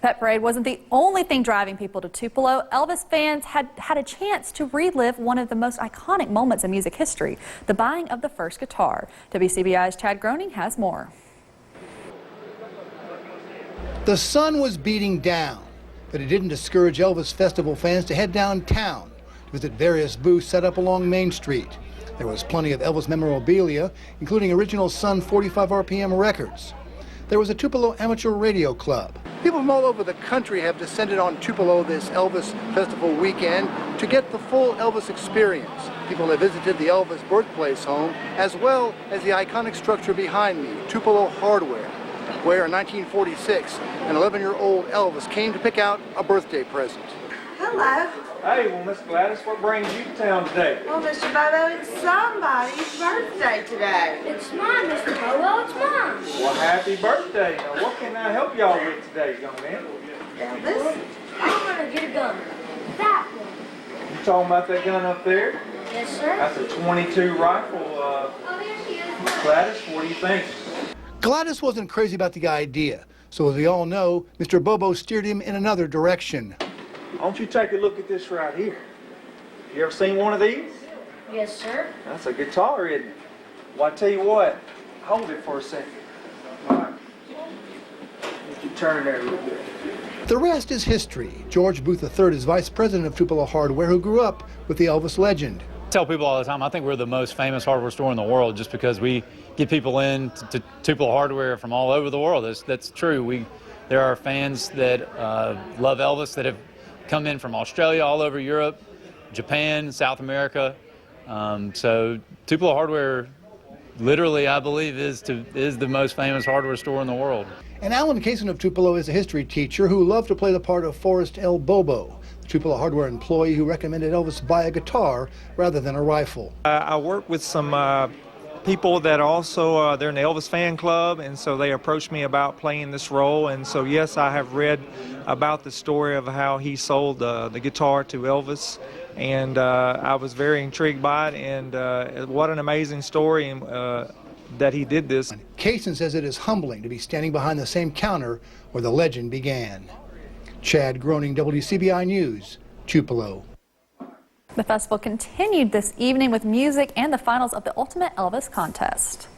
Pet Parade wasn't the only thing driving people to Tupelo. Elvis fans had a chance to relive one of the most iconic moments in music history, the buying of the first guitar. WCBI's Chad Groening has more. The sun was beating down, but it didn't discourage Elvis Festival fans to head downtown to visit various booths set up along Main Street. There was plenty of Elvis memorabilia, including original Sun 45 RPM records. There was a Tupelo Amateur Radio Club. People from all over the country have descended on Tupelo this Elvis Festival weekend to get the full Elvis experience. People have visited the Elvis birthplace home, as well as the iconic structure behind me, Tupelo Hardware, where in 1946, an 11-year-old Elvis came to pick out a birthday present. Hello. Hey, well, Miss Gladys, what brings you to town today? Well, Mr. Bobo, it's somebody's birthday today. It's mine, Mr. Bobo, it's mine. Well, happy birthday. Now, what can I help y'all with today, young man? Elvis? I'm gonna get a gun. That one. You talking about that gun up there? Yes, sir. That's a .22 rifle. Here she is. Miss Gladys, what do you think? Gladys wasn't crazy about the idea, so as we all know, Mr. Bobo steered him in another direction. Why don't you take a look at this right here? You ever seen one of these? Yes, sir. That's a guitar, isn't it? Well, I tell you what, hold it for a second. All right. Let you turn there a little bit. The rest is history. George Booth III is vice president of Tupelo Hardware, who grew up with the Elvis legend. I tell people all the time, I think we're the most famous hardware store in the world just because we get people in to Tupelo Hardware from all over the world. That's true. There are fans that love Elvis that have come in from Australia, all over Europe, Japan, South America. So Tupelo Hardware, literally, I believe, is the most famous hardware store in the world. And Alan Kaysen of Tupelo is a history teacher who loved to play the part of Forrest L. Bobo, the Tupelo Hardware employee who recommended Elvis buy a guitar rather than a rifle. I work with some people that also, they're in the Elvis fan club, and so they approached me about playing this role. And so, yes, I have read about the story of how he sold the guitar to Elvis, and I was very intrigued by it, and what an amazing story that he did this. Kaysen says it is humbling to be standing behind the same counter where the legend began. Chad Groening, WCBI News, Tupelo. The festival continued this evening with music and the finals of the Ultimate Elvis contest.